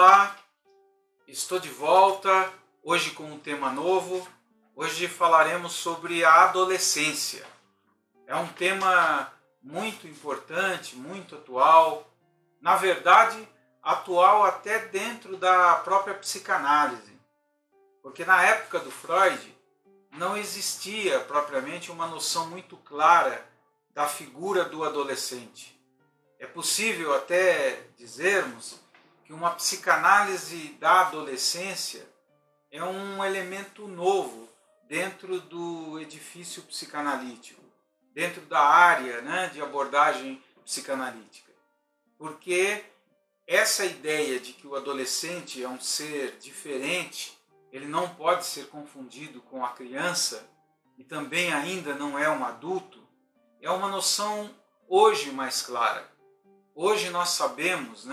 Olá, estou de volta, hoje com um tema novo. Hoje falaremos sobre a adolescência. É um tema muito importante, muito atual. Na verdade, atual até dentro da própria psicanálise. Porque na época do Freud, não existia propriamente uma noção muito clara da figura do adolescente. É possível até dizermos que uma psicanálise da adolescência é um elemento novo dentro do edifício psicanalítico, dentro da área, de abordagem psicanalítica. Porque essa ideia de que o adolescente é um ser diferente, ele não pode ser confundido com a criança e também ainda não é um adulto, é uma noção hoje mais clara. Hoje nós sabemos,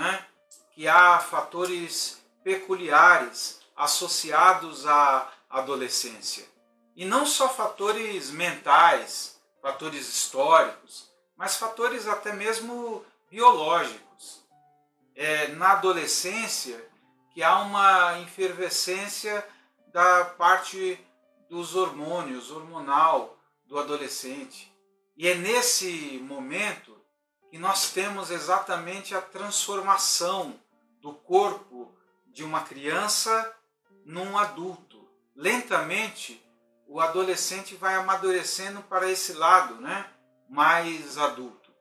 que há fatores peculiares associados à adolescência. E não só fatores mentais, fatores históricos, mas fatores até mesmo biológicos. Na adolescência que há uma efervescência da parte dos hormônios, hormonal do adolescente. E é nesse momento que nós temos exatamente a transformação do corpo de uma criança num adulto. Lentamente, o adolescente vai amadurecendo para esse lado, mais adulto.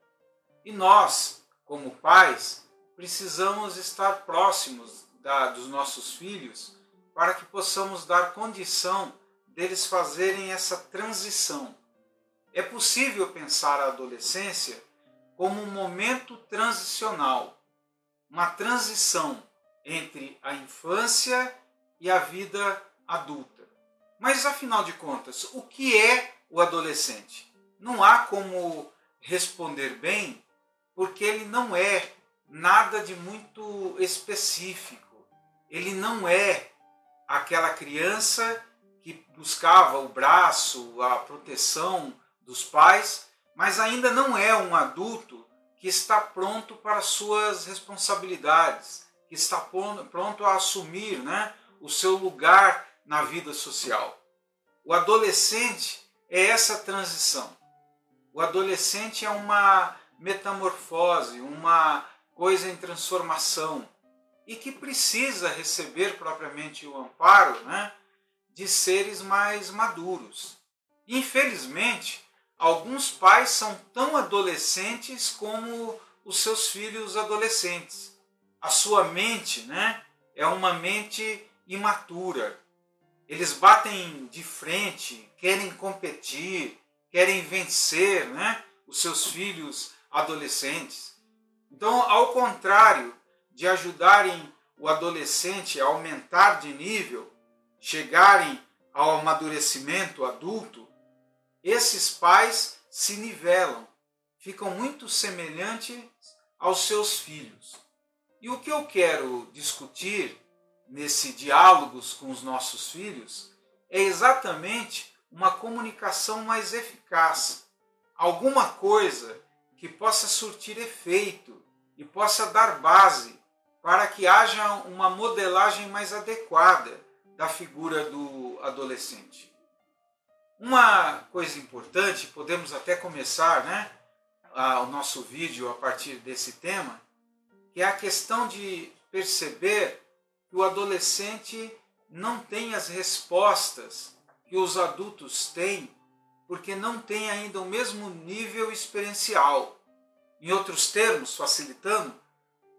E nós, como pais, precisamos estar próximos dos nossos filhos para que possamos dar condição deles fazerem essa transição. É possível pensar a adolescência como um momento transicional, uma transição entre a infância e a vida adulta. Mas, afinal de contas, o que é o adolescente? Não há como responder bem, porque ele não é nada de muito específico. Ele não é aquela criança que buscava o braço, a proteção dos pais, mas ainda não é um adulto que está pronto para suas responsabilidades, que está pronto a assumir o seu lugar na vida social. O adolescente é essa transição. O adolescente é uma metamorfose, uma coisa em transformação e que precisa receber propriamente o amparo de seres mais maduros. Infelizmente, alguns pais são tão adolescentes como os seus filhos adolescentes. A sua mente é uma mente imatura. Eles batem de frente, querem competir, querem vencer os seus filhos adolescentes. Então, ao contrário de ajudarem o adolescente a aumentar de nível, chegarem ao amadurecimento adulto, esses pais se nivelam, ficam muito semelhantes aos seus filhos. E o que eu quero discutir nesse diálogos com os nossos filhos é exatamente uma comunicação mais eficaz, alguma coisa que possa surtir efeito e possa dar base para que haja uma modelagem mais adequada da figura do adolescente. Uma coisa importante, podemos até começar o nosso vídeo a partir desse tema, que é a questão de perceber que o adolescente não tem as respostas que os adultos têm, porque não tem ainda o mesmo nível experiencial. Em outros termos, facilitando,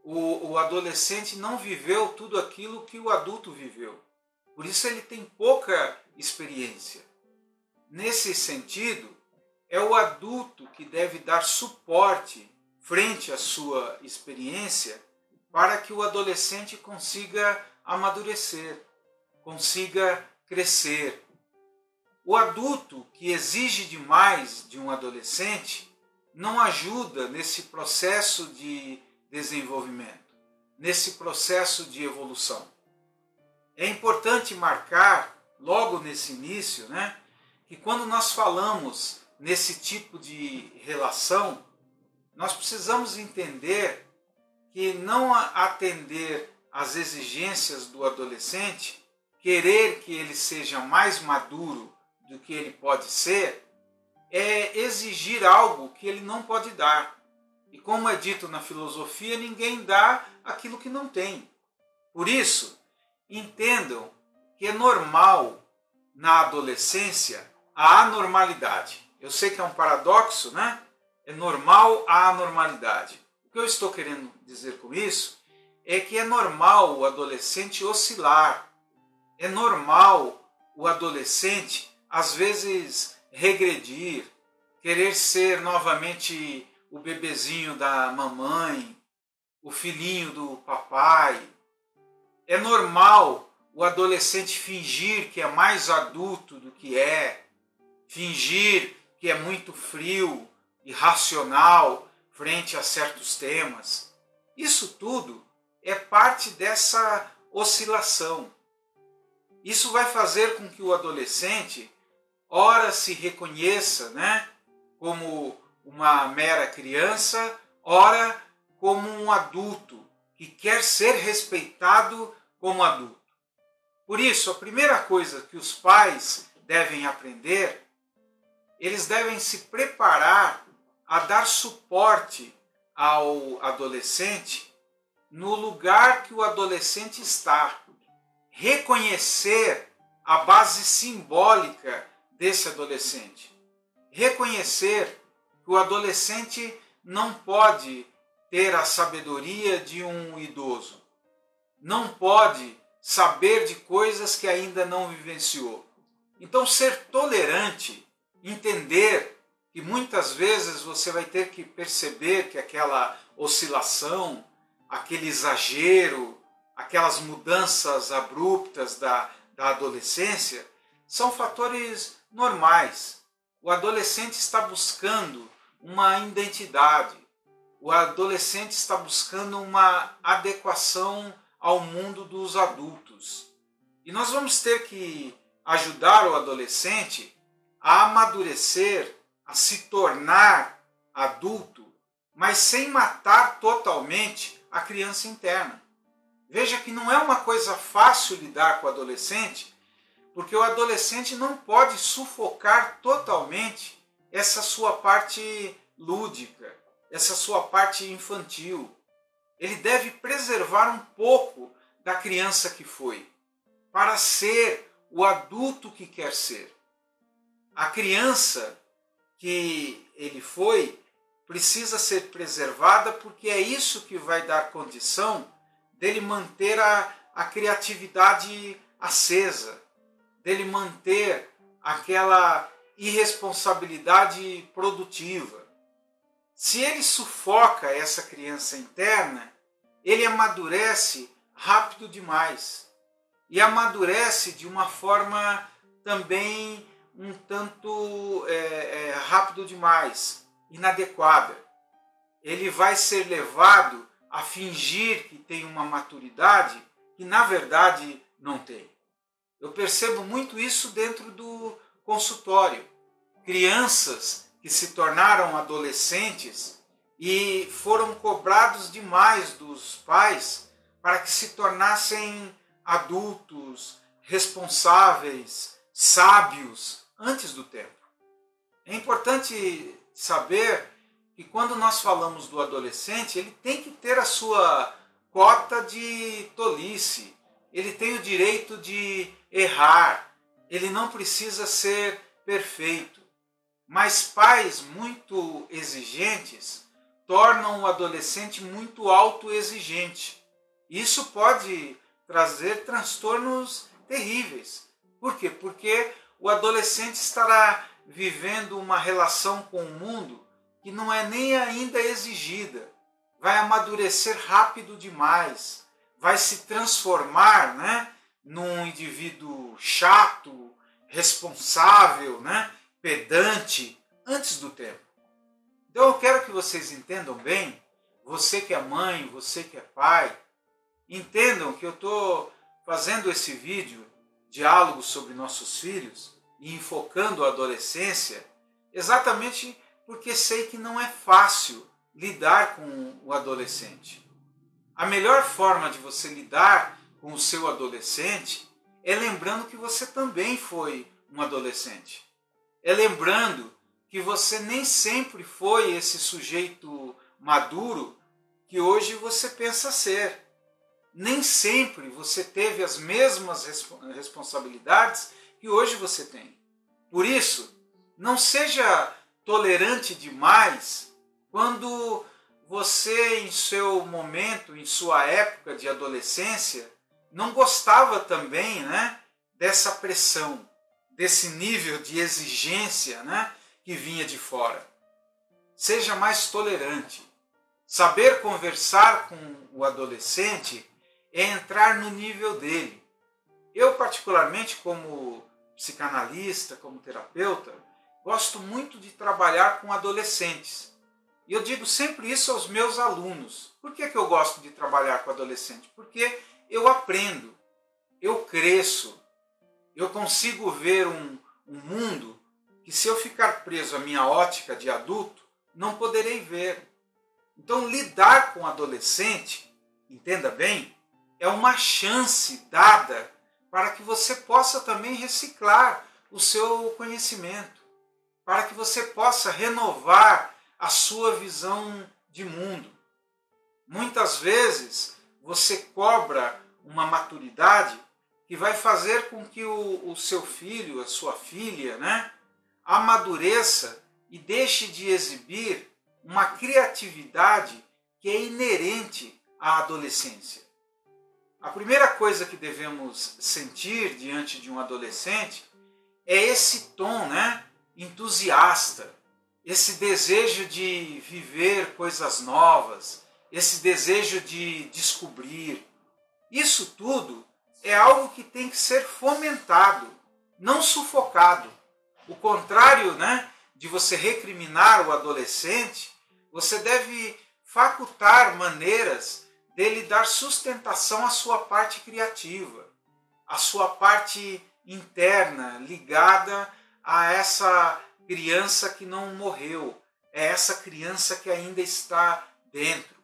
o adolescente não viveu tudo aquilo que o adulto viveu. Por isso ele tem pouca experiência. Nesse sentido, é o adulto que deve dar suporte frente à sua experiência para que o adolescente consiga amadurecer, consiga crescer. O adulto que exige demais de um adolescente não ajuda nesse processo de desenvolvimento, nesse processo de evolução. É importante marcar, logo nesse início, que quando nós falamos nesse tipo de relação, nós precisamos entender que não atender as exigências do adolescente, querer que ele seja mais maduro do que ele pode ser, é exigir algo que ele não pode dar. E como é dito na filosofia, ninguém dá aquilo que não tem. Por isso, entendam que é normal na adolescência a anormalidade. Eu sei que é um paradoxo, né? É normal a anormalidade. O que eu estou querendo dizer com isso é que é normal o adolescente oscilar. É normal o adolescente, às vezes, regredir, querer ser novamente o bebezinho da mamãe, o filhinho do papai. É normal o adolescente fingir que é mais adulto do que é, fingir que é muito frio, irracional frente a certos temas. Isso tudo é parte dessa oscilação. Isso vai fazer com que o adolescente, ora se reconheça, né, como uma mera criança, ora como um adulto que quer ser respeitado como adulto. Por isso, a primeira coisa que os pais devem aprender, eles devem se preparar a dar suporte ao adolescente no lugar que o adolescente está. Reconhecer a base simbólica desse adolescente. Reconhecer que o adolescente não pode ter a sabedoria de um idoso. Não pode saber de coisas que ainda não vivenciou. Então, ser tolerante, entender que muitas vezes você vai ter que perceber que aquela oscilação, aquele exagero, aquelas mudanças abruptas da adolescência, são fatores normais. O adolescente está buscando uma identidade. O adolescente está buscando uma adequação ao mundo dos adultos. E nós vamos ter que ajudar o adolescente a amadurecer, a se tornar adulto, mas sem matar totalmente a criança interna. Veja que não é uma coisa fácil lidar com o adolescente, porque o adolescente não pode sufocar totalmente essa sua parte lúdica, essa sua parte infantil. Ele deve preservar um pouco da criança que foi, para ser o adulto que quer ser. A criança que ele foi precisa ser preservada, porque é isso que vai dar condição dele manter a criatividade acesa, dele manter aquela irresponsabilidade produtiva. Se ele sufoca essa criança interna, ele amadurece rápido demais. E amadurece de uma forma também um tanto rápido demais, inadequada. Ele vai ser levado a fingir que tem uma maturidade que na verdade não tem. Eu percebo muito isso dentro do consultório. Crianças que se tornaram adolescentes e foram cobrados demais dos pais para que se tornassem adultos, responsáveis, sábios antes do tempo. É importante saber que quando nós falamos do adolescente, ele tem que ter a sua cota de tolice, ele tem o direito de errar, ele não precisa ser perfeito. Mas pais muito exigentes tornam o adolescente muito autoexigente. Isso pode trazer transtornos terríveis. Por quê? Porque o adolescente estará vivendo uma relação com o mundo que não é nem ainda exigida. Vai amadurecer rápido demais. Vai se transformar, né, num indivíduo chato, responsável, né, pedante, antes do tempo. Então eu quero que vocês entendam bem, você que é mãe, você que é pai, entendam que eu estou fazendo esse vídeo, diálogo sobre nossos filhos, e enfocando a adolescência, exatamente porque sei que não é fácil lidar com o adolescente. A melhor forma de você lidar com o seu adolescente é lembrando que você também foi um adolescente. É lembrando que você nem sempre foi esse sujeito maduro que hoje você pensa ser. Nem sempre você teve as mesmas responsabilidades que hoje você tem. Por isso, não seja tolerante demais quando você, em seu momento, em sua época de adolescência, não gostava também, né, dessa pressão, desse nível de exigência, né, que vinha de fora. Seja mais tolerante. Saber conversar com o adolescente é entrar no nível dele. Eu, particularmente, como psicanalista, como terapeuta, gosto muito de trabalhar com adolescentes. E eu digo sempre isso aos meus alunos. Por que eu gosto de trabalhar com adolescente? Porque eu aprendo, eu cresço, eu consigo ver um mundo que, se eu ficar preso à minha ótica de adulto, não poderei ver. Então, lidar com adolescente, entenda bem, é uma chance dada para que você possa também reciclar o seu conhecimento, para que você possa renovar a sua visão de mundo. Muitas vezes você cobra uma maturidade que vai fazer com que o seu filho, a sua filha, né, amadureça e deixe de exibir uma criatividade que é inerente à adolescência. A primeira coisa que devemos sentir diante de um adolescente é esse tom, né, entusiasta, esse desejo de viver coisas novas, esse desejo de descobrir. Isso tudo é algo que tem que ser fomentado, não sufocado. O contrário, né, de você recriminar o adolescente, você deve facultar maneiras dele dar sustentação à sua parte criativa, à sua parte interna, ligada a essa criança que não morreu, é essa criança que ainda está dentro.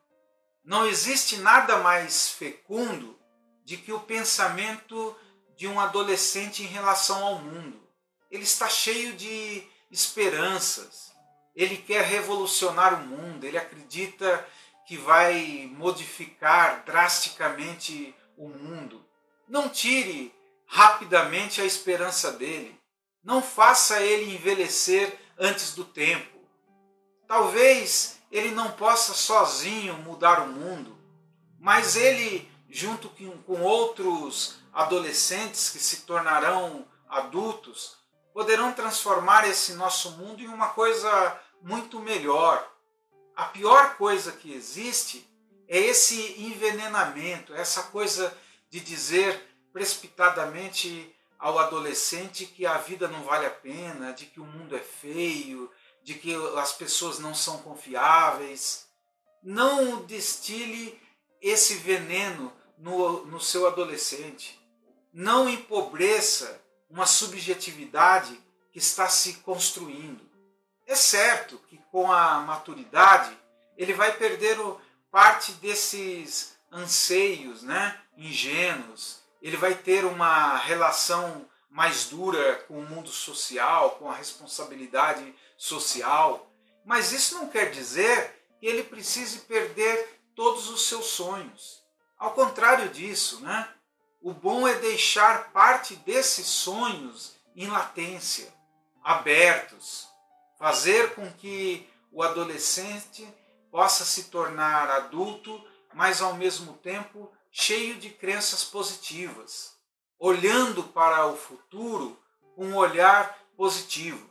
Não existe nada mais fecundo de que o pensamento de um adolescente em relação ao mundo. Ele está cheio de esperanças, ele quer revolucionar o mundo, ele acredita que vai modificar drasticamente o mundo. Não tire rapidamente a esperança dele. Não faça ele envelhecer antes do tempo. Talvez ele não possa sozinho mudar o mundo, mas ele, junto com outros adolescentes que se tornarão adultos, poderão transformar esse nosso mundo em uma coisa muito melhor. A pior coisa que existe é esse envenenamento, essa coisa de dizer precipitadamente ao adolescente que a vida não vale a pena, de que o mundo é feio, de que as pessoas não são confiáveis. Não destile esse veneno no seu adolescente. Não empobreça uma subjetividade que está se construindo. É certo que com a maturidade ele vai perder parte desses anseios, né, ingênuos. Ele vai ter uma relação mais dura com o mundo social, com a responsabilidade social. Mas isso não quer dizer que ele precise perder todos os seus sonhos. Ao contrário disso, né? O bom é deixar parte desses sonhos em latência, abertos, fazer com que o adolescente possa se tornar adulto, mas ao mesmo tempo cheio de crenças positivas, olhando para o futuro com um olhar positivo.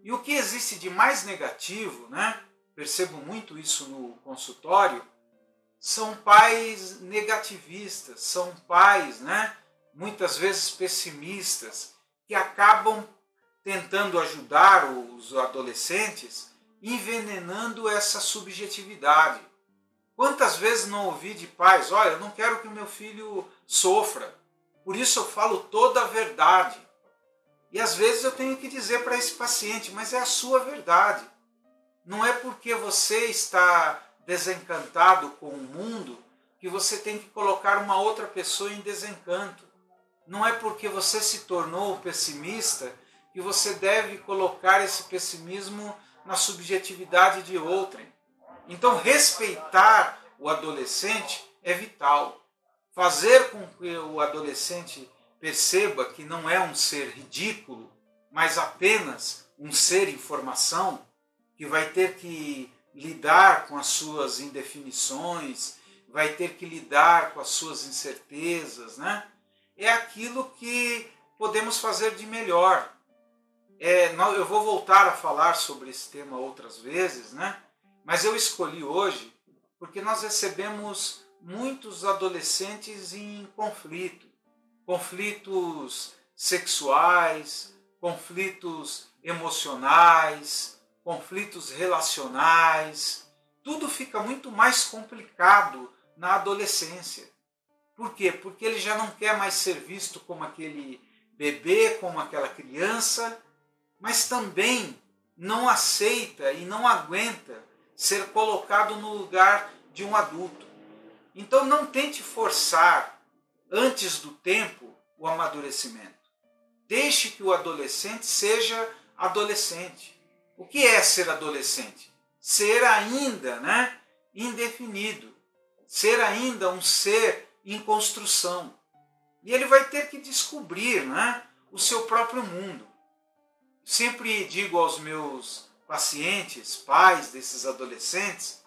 E o que existe de mais negativo, né? Percebo muito isso no consultório, são pais negativistas, são pais, né, muitas vezes pessimistas, que acabam tentando ajudar os adolescentes, envenenando essa subjetividade. Quantas vezes não ouvi de pais, olha, eu não quero que o meu filho sofra, por isso eu falo toda a verdade. E às vezes eu tenho que dizer para esse paciente, mas é a sua verdade. Não é porque você está desencantado com o mundo que você tem que colocar uma outra pessoa em desencanto. Não é porque você se tornou pessimista que você deve colocar esse pessimismo na subjetividade de outrem. Então, respeitar o adolescente é vital. Fazer com que o adolescente perceba que não é um ser ridículo, mas apenas um ser em formação, que vai ter que lidar com as suas indefinições, vai ter que lidar com as suas incertezas, né? É aquilo que podemos fazer de melhor. Eu vou voltar a falar sobre esse tema outras vezes, né? Mas eu escolhi hoje porque nós recebemos muitos adolescentes em conflito. Conflitos sexuais, conflitos emocionais, conflitos relacionais. Tudo fica muito mais complicado na adolescência. Por quê? Porque ele já não quer mais ser visto como aquele bebê, como aquela criança, mas também não aceita e não aguenta ser colocado no lugar de um adulto. Então não tente forçar antes do tempo o amadurecimento. Deixe que o adolescente seja adolescente. O que é ser adolescente? Ser ainda, indefinido. Ser ainda um ser em construção. E ele vai ter que descobrir, o seu próprio mundo. Sempre digo aos meus pacientes, pais desses adolescentes,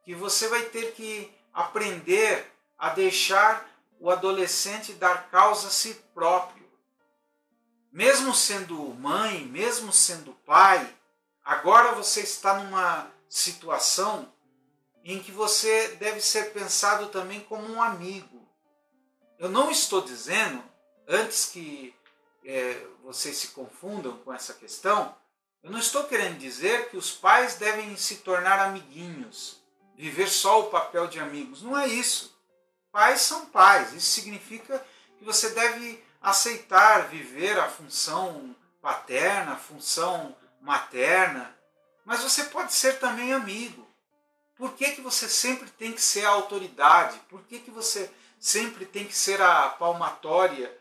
que você vai ter que aprender a deixar o adolescente dar causa a si próprio. Mesmo sendo mãe, mesmo sendo pai, agora você está numa situação em que você deve ser pensado também como um amigo. Eu não estou dizendo, antes que vocês se confundam com essa questão, eu não estou querendo dizer que os pais devem se tornar amiguinhos, viver só o papel de amigos. Não é isso. Pais são pais. Isso significa que você deve aceitar viver a função paterna, a função materna, mas você pode ser também amigo. Por que você sempre tem que ser a autoridade? Por que você sempre tem que ser a palmatória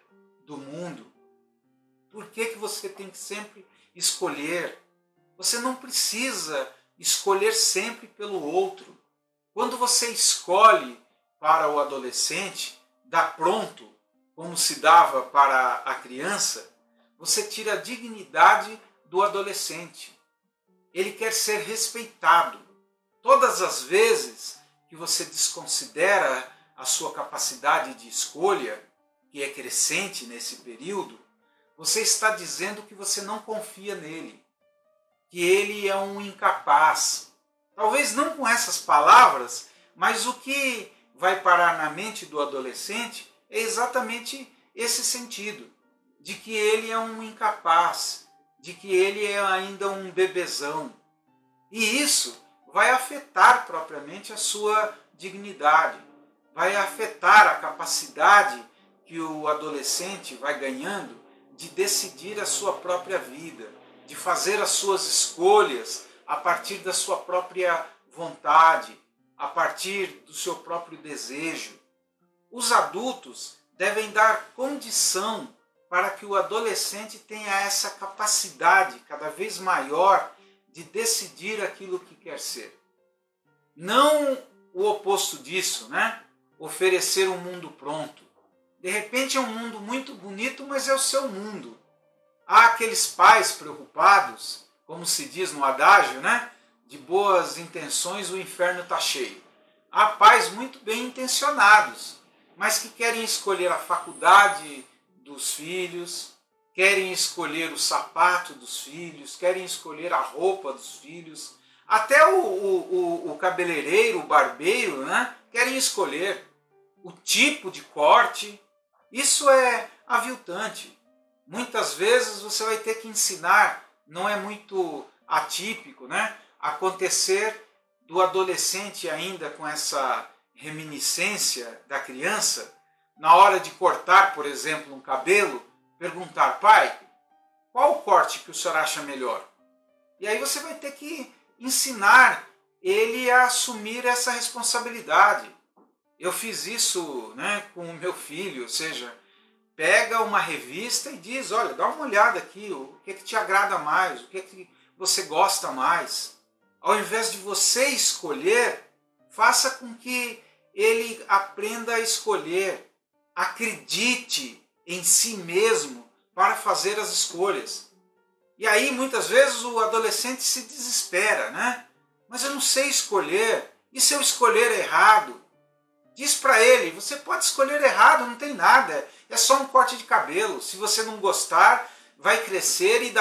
do mundo? Por que você tem que sempre escolher? Você não precisa escolher sempre pelo outro. Quando você escolhe para o adolescente, dá pronto, como se dava para a criança, você tira a dignidade do adolescente. Ele quer ser respeitado. Todas as vezes que você desconsidera a sua capacidade de escolha, que é crescente nesse período, você está dizendo que você não confia nele, que ele é um incapaz. Talvez não com essas palavras, mas o que vai parar na mente do adolescente é exatamente esse sentido, de que ele é um incapaz, de que ele é ainda um bebezão. E isso vai afetar propriamente a sua dignidade, vai afetar a capacidade que o adolescente vai ganhando de decidir a sua própria vida, de fazer as suas escolhas a partir da sua própria vontade, a partir do seu próprio desejo. Os adultos devem dar condição para que o adolescente tenha essa capacidade cada vez maior de decidir aquilo que quer ser. Não o oposto disso, oferecer um mundo pronto. De repente é um mundo muito bonito, mas é o seu mundo. Há aqueles pais preocupados, como se diz no adágio, de boas intenções o inferno está cheio. Há pais muito bem intencionados, mas que querem escolher a faculdade dos filhos, querem escolher o sapato dos filhos, querem escolher a roupa dos filhos, até o cabeleireiro, o barbeiro, querem escolher o tipo de corte. Isso é aviltante. Muitas vezes você vai ter que ensinar, não é muito atípico, acontecer do adolescente ainda com essa reminiscência da criança, na hora de cortar, por exemplo, um cabelo, perguntar: pai, qual o corte que o senhor acha melhor? E aí você vai ter que ensinar ele a assumir essa responsabilidade. Eu fiz isso, né, com o meu filho, ou seja, pega uma revista e diz, olha, dá uma olhada aqui, o que te agrada mais, o que você gosta mais. Ao invés de você escolher, faça com que ele aprenda a escolher. Acredite em si mesmo para fazer as escolhas. E aí, muitas vezes, o adolescente se desespera, né? Mas eu não sei escolher. E se eu escolher errado? Diz para ele, você pode escolher errado, não tem nada. É só um corte de cabelo. Se você não gostar, vai crescer e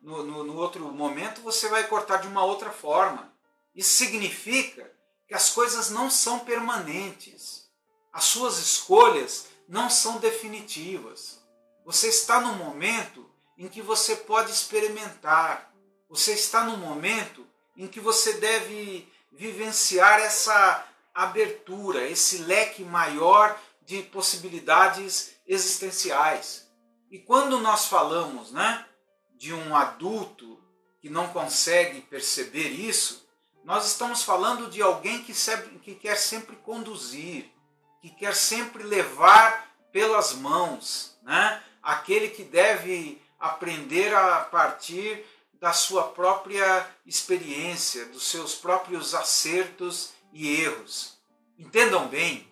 no outro momento você vai cortar de uma outra forma. Isso significa que as coisas não são permanentes. As suas escolhas não são definitivas. Você está num momento em que você pode experimentar. Você está num momento em que você deve vivenciar essa abertura, esse leque maior de possibilidades existenciais. E quando nós falamos, né, de um adulto que não consegue perceber isso, nós estamos falando de alguém que quer sempre conduzir, que quer sempre levar pelas mãos, né? Aquele que deve aprender a partir da sua própria experiência, dos seus próprios acertos e erros. Entendam bem,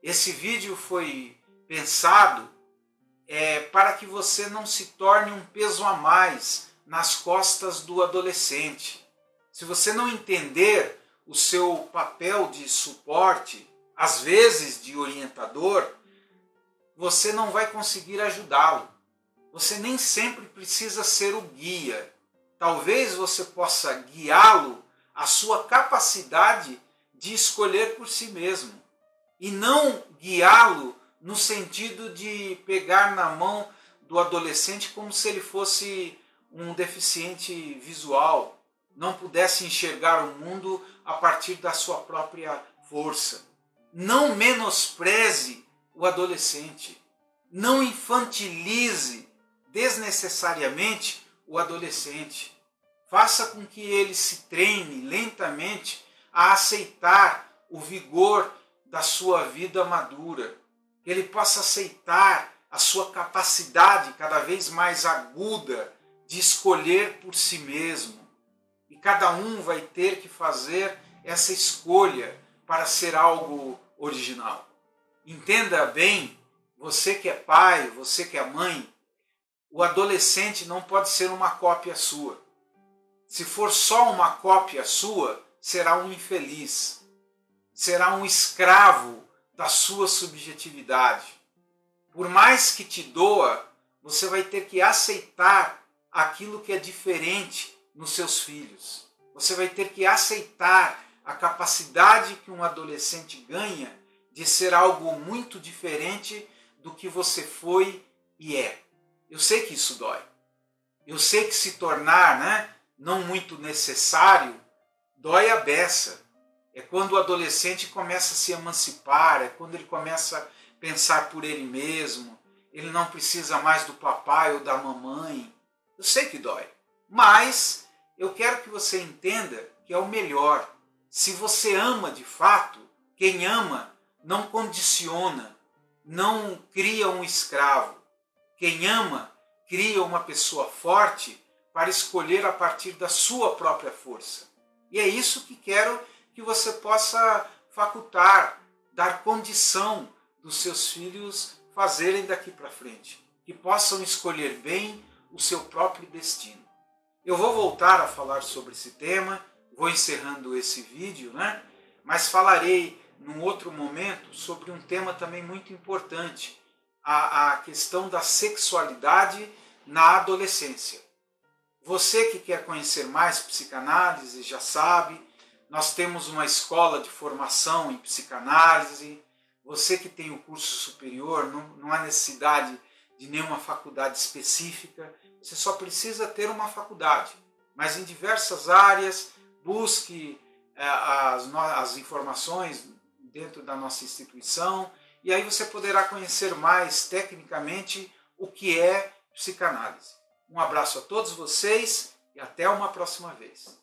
esse vídeo foi pensado para que você não se torne um peso a mais nas costas do adolescente. Se você não entender o seu papel de suporte, às vezes de orientador, você não vai conseguir ajudá-lo. Você nem sempre precisa ser o guia. Talvez você possa guiá-lo à sua capacidade de escolher por si mesmo. E não guiá-lo no sentido de pegar na mão do adolescente como se ele fosse um deficiente visual, não pudesse enxergar o mundo a partir da sua própria força. Não menospreze o adolescente. Não infantilize desnecessariamente o adolescente. Faça com que ele se treine lentamente a aceitar o vigor da sua vida madura. Que ele possa aceitar a sua capacidade cada vez mais aguda de escolher por si mesmo. E cada um vai ter que fazer essa escolha para ser algo original. Entenda bem, você que é pai, você que é mãe, o adolescente não pode ser uma cópia sua. Se for só uma cópia sua, será um infeliz. Será um escravo da sua subjetividade. Por mais que te doa, você vai ter que aceitar aquilo que é diferente nos seus filhos. Você vai ter que aceitar a capacidade que um adolescente ganha de ser algo muito diferente do que você foi e é. Eu sei que isso dói. Eu sei que se tornar, não muito necessário, dói a beça. É quando o adolescente começa a se emancipar, é quando ele começa a pensar por ele mesmo, ele não precisa mais do papai ou da mamãe. Eu sei que dói, mas eu quero que você entenda que é o melhor. Se você ama de fato, quem ama não condiciona, não cria um escravo. Quem ama cria uma pessoa forte para escolher a partir da sua própria força. E é isso que quero que você possa facultar, dar condição dos seus filhos fazerem daqui para frente, que possam escolher bem o seu próprio destino. Eu vou voltar a falar sobre esse tema, vou encerrando esse vídeo, mas falarei num outro momento sobre um tema também muito importante, a questão da sexualidade na adolescência. Você que quer conhecer mais psicanálise já sabe, nós temos uma escola de formação em psicanálise. Você que tem o curso superior, não há necessidade de nenhuma faculdade específica. Você só precisa ter uma faculdade. Mas em diversas áreas, busque as informações dentro da nossa instituição. E aí você poderá conhecer mais tecnicamente o que é psicanálise. Um abraço a todos vocês e até uma próxima vez.